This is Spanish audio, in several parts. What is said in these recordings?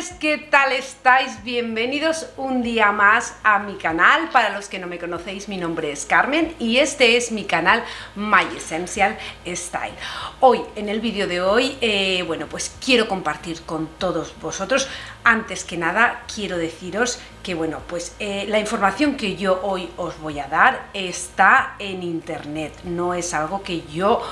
chavales, ¿qué tal estáis? Bienvenidos un día más a mi canal. Para los que no me conocéis, mi nombre es Carmen y este es mi canal My Essential Style. Hoy, en el vídeo de hoy, bueno, pues quiero compartir con todos vosotros. Antes que nada, quiero deciros que, bueno, pues la información que yo hoy os voy a dar está en internet, no es algo que yo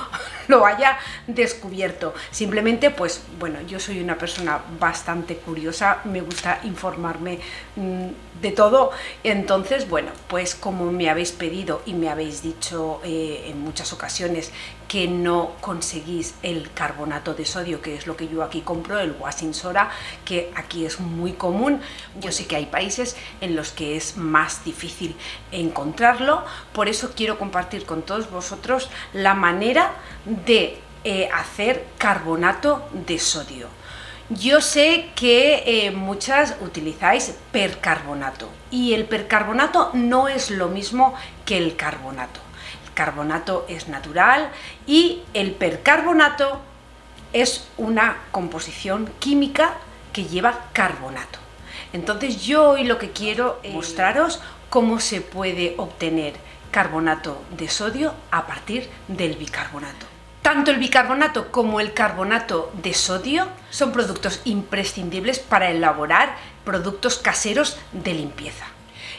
lo haya descubierto. Simplemente, pues, bueno, yo soy una persona bastante curiosa, me gusta informarme de todo. Entonces, bueno, pues como me habéis pedido y me habéis dicho en muchas ocasiones que no conseguís el carbonato de sodio, que es lo que yo aquí compro, el washing soda, que aquí es muy común. Yo sé que hay países en los que es más difícil encontrarlo, por eso quiero compartir con todos vosotros la manera de hacer carbonato de sodio. Yo sé que muchas utilizáis percarbonato y el percarbonato no es lo mismo que el carbonato. El carbonato es natural y el percarbonato es una composición química que lleva carbonato. Entonces yo hoy lo que quiero es mostraros cómo se puede obtener carbonato de sodio a partir del bicarbonato. Tanto el bicarbonato como el carbonato de sodio son productos imprescindibles para elaborar productos caseros de limpieza.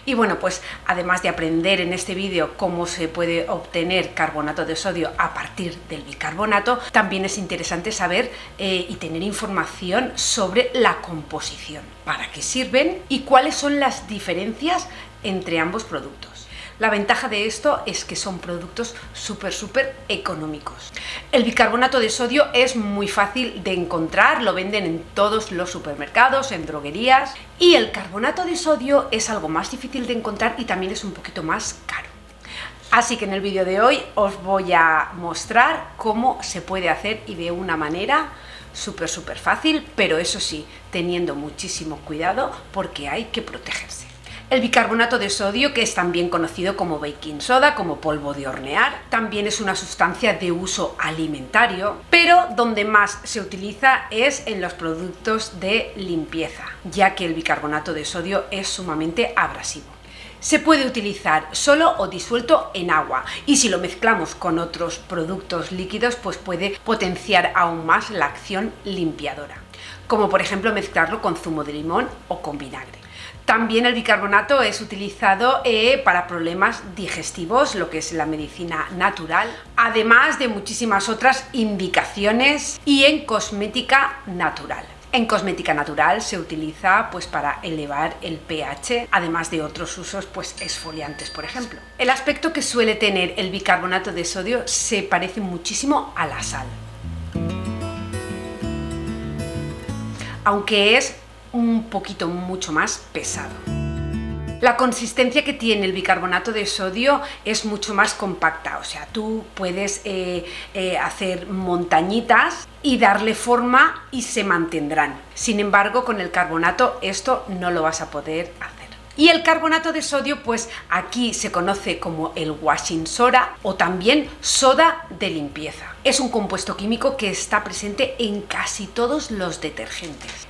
Y bueno, pues además de aprender en este vídeo cómo se puede obtener carbonato de sodio a partir del bicarbonato, también es interesante saber y tener información sobre la composición, para qué sirven y cuáles son las diferencias entre ambos productos. La ventaja de esto es que son productos súper económicos. El bicarbonato de sodio es muy fácil de encontrar, lo venden en todos los supermercados, en droguerías, y el carbonato de sodio es algo más difícil de encontrar y también es un poquito más caro. Así que en el vídeo de hoy os voy a mostrar cómo se puede hacer y de una manera súper fácil, pero eso sí, teniendo muchísimo cuidado porque hay que protegerse. El bicarbonato de sodio, que es también conocido como baking soda, como polvo de hornear, también es una sustancia de uso alimentario, pero donde más se utiliza es en los productos de limpieza, ya que el bicarbonato de sodio es sumamente abrasivo. Se puede utilizar solo o disuelto en agua y si lo mezclamos con otros productos líquidos, pues puede potenciar aún más la acción limpiadora, como por ejemplo mezclarlo con zumo de limón o con vinagre. También el bicarbonato es utilizado para problemas digestivos, lo que es la medicina natural, además de muchísimas otras indicaciones, y en cosmética natural. En cosmética natural se utiliza pues para elevar el pH, además de otros usos pues exfoliantes, por ejemplo. El aspecto que suele tener el bicarbonato de sodio se parece muchísimo a la sal, aunque es un poquito mucho más pesado. La consistencia que tiene el bicarbonato de sodio es mucho más compacta, o sea, tú puedes hacer montañitas y darle forma y se mantendrán. Sin embargo, con el carbonato esto no lo vas a poder hacer. Y el carbonato de sodio, pues aquí se conoce como el washing soda o también soda de limpieza. Es un compuesto químico que está presente en casi todos los detergentes.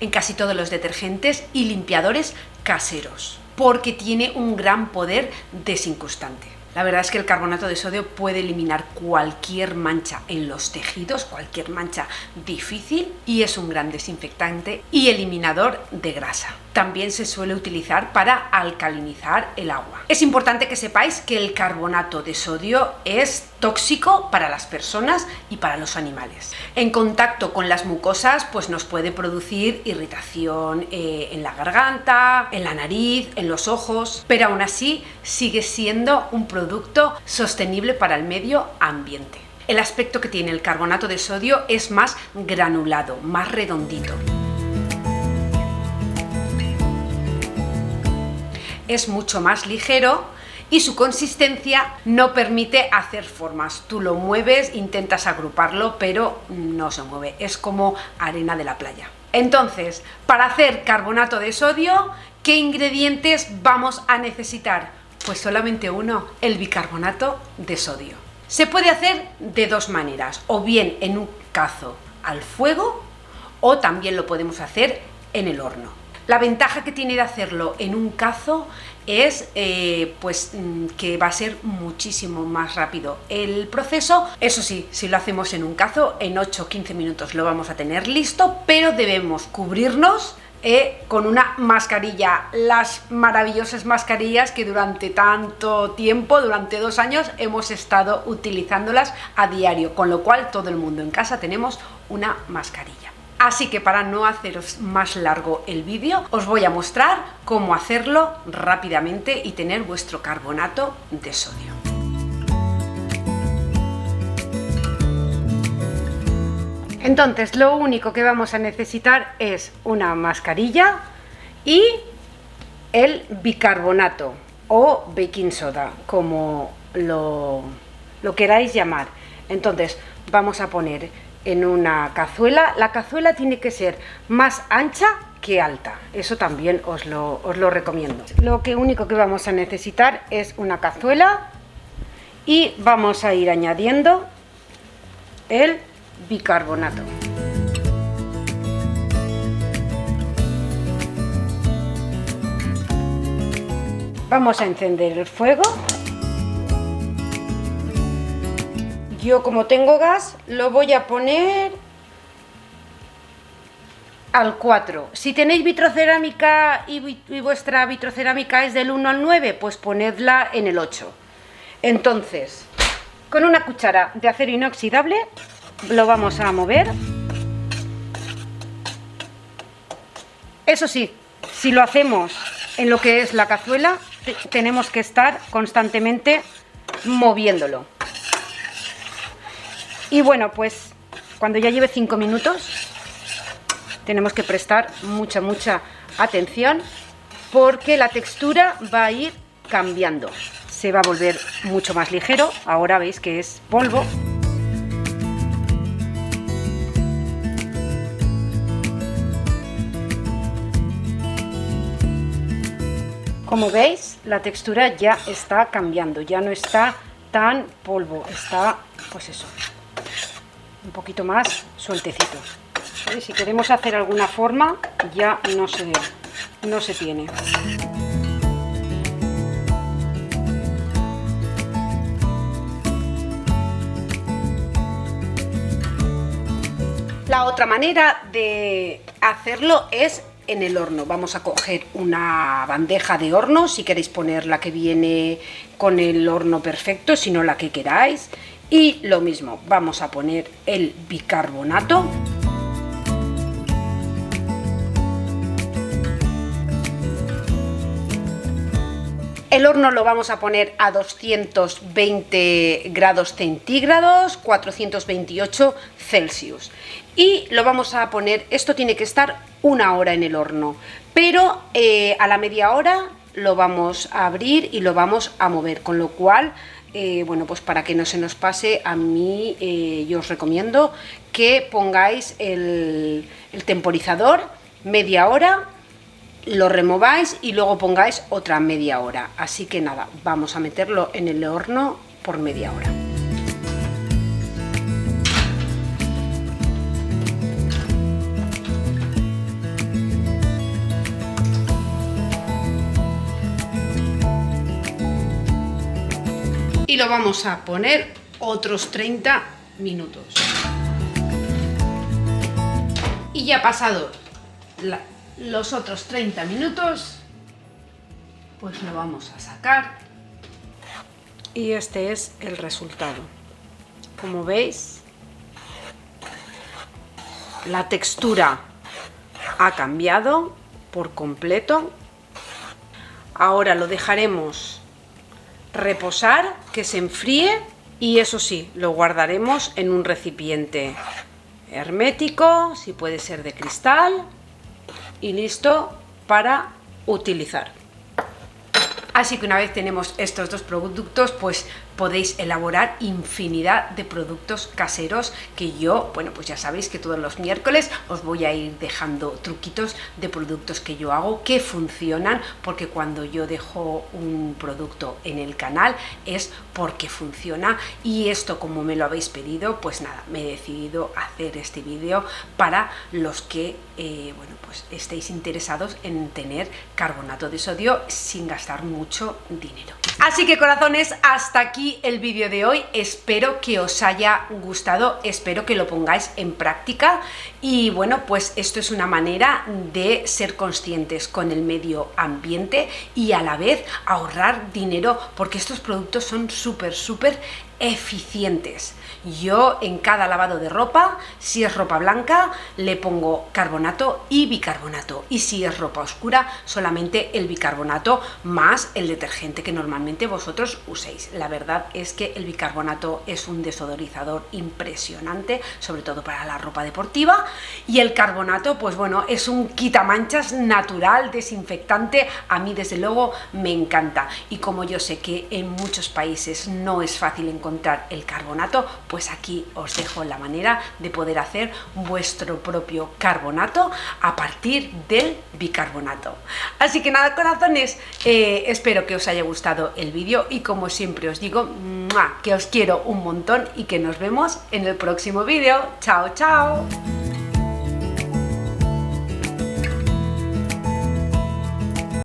Y limpiadores caseros, porque tiene un gran poder desincrustante. La verdad es que el carbonato de sodio puede eliminar cualquier mancha en los tejidos, cualquier mancha difícil, y es un gran desinfectante y eliminador de grasa. También se suele utilizar para alcalinizar el agua. Es importante que sepáis que el carbonato de sodio es tóxico para las personas y para los animales. En contacto con las mucosas, pues nos puede producir irritación en la garganta, en la nariz, en los ojos, pero aún así sigue siendo un producto sostenible para el medio ambiente. El aspecto que tiene el carbonato de sodio es más granulado, más redondito. Es mucho más ligero y su consistencia no permite hacer formas. Tú lo mueves, intentas agruparlo, pero no se mueve. Es como arena de la playa. Entonces, para hacer carbonato de sodio, ¿qué ingredientes vamos a necesitar? Pues solamente uno, el bicarbonato de sodio. Se puede hacer de dos maneras, o bien en un cazo al fuego, o también lo podemos hacer en el horno. La ventaja que tiene de hacerlo en un cazo es que va a ser muchísimo más rápido el proceso. Eso sí, si lo hacemos en un cazo, en 8 o 15 minutos lo vamos a tener listo, pero debemos cubrirnos con una mascarilla, las maravillosas mascarillas que durante tanto tiempo, durante 2 años, hemos estado utilizándolas a diario, con lo cual todo el mundo en casa tenemos una mascarilla. Así que para no haceros más largo el vídeo, os voy a mostrar cómo hacerlo rápidamente y tener vuestro carbonato de sodio. Entonces, lo único que vamos a necesitar es una mascarilla y el bicarbonato o baking soda, como lo queráis llamar. Entonces, vamos a poner en una cazuela. La cazuela tiene que ser más ancha que alta, eso también os lo recomiendo. Lo único que vamos a necesitar es una cazuela y vamos a ir añadiendo el bicarbonato. Vamos a encender el fuego. Yo, como tengo gas, lo voy a poner al 4. Si tenéis vitrocerámica y vuestra vitrocerámica es del 1 al 9, pues ponedla en el 8. Entonces, con una cuchara de acero inoxidable lo vamos a mover. Eso sí, si lo hacemos en lo que es la cazuela, tenemos que estar constantemente moviéndolo. Y bueno, pues cuando ya lleve 5 minutos tenemos que prestar mucha atención, porque la textura va a ir cambiando. Se va a volver mucho más ligero. Ahora veis que es polvo. Como veis, la textura ya está cambiando, ya no está tan polvo, está, pues eso, un poquito más sueltecito. ¿Vale? Si queremos hacer alguna forma, ya no se tiene. La otra manera de hacerlo es en el horno. Vamos a coger una bandeja de horno, si queréis poner la que viene con el horno perfecto, si no la que queráis. Y lo mismo, vamos a poner el bicarbonato. El horno lo vamos a poner a 220 grados centígrados, 428 Celsius. Y lo vamos a poner, esto tiene que estar 1 hora en el horno, pero a la media hora lo vamos a abrir y lo vamos a mover, con lo cual, bueno, pues para que no se nos pase, a mí yo os recomiendo que pongáis el temporizador media hora, lo remováis y luego pongáis otra media hora. Así que nada, vamos a meterlo en el horno por media hora. Y lo vamos a poner otros 30 minutos. Y ya pasado los otros 30 minutos, pues lo vamos a sacar. Y este es el resultado. Como veis, la textura ha cambiado por completo. Ahora lo dejaremos reposar, que se enfríe, y eso sí, lo guardaremos en un recipiente hermético, si puede ser de cristal, y listo para utilizar. Así que una vez tenemos estos dos productos, pues podéis elaborar infinidad de productos caseros que yo, bueno, pues ya sabéis que todos los miércoles os voy a ir dejando truquitos de productos que yo hago que funcionan, porque cuando yo dejo un producto en el canal es porque funciona, y esto, como me lo habéis pedido, pues nada, me he decidido hacer este vídeo para los que bueno, pues estéis interesados en tener carbonato de sodio sin gastar mucho dinero. Así que, corazones, hasta aquí el vídeo de hoy. Espero que os haya gustado, espero que lo pongáis en práctica, y bueno, pues esto es una manera de ser conscientes con el medio ambiente y a la vez ahorrar dinero, porque estos productos son súper eficientes. Yo en cada lavado de ropa, si es ropa blanca, le pongo carbonato y bicarbonato, y si es ropa oscura, solamente el bicarbonato más el detergente que normalmente vosotros uséis. La verdad es que el bicarbonato es un desodorizador impresionante, sobre todo para la ropa deportiva, y el carbonato, pues bueno, es un quitamanchas natural, desinfectante. A mí desde luego me encanta, y como yo sé que en muchos países no es fácil encontrar el carbonato, pues aquí os dejo la manera de poder hacer vuestro propio carbonato a partir del bicarbonato. Así que nada, corazones, espero que os haya gustado el vídeo, y como siempre os digo, ¡mua!, que os quiero un montón y que nos vemos en el próximo vídeo. ¡Chao, chao!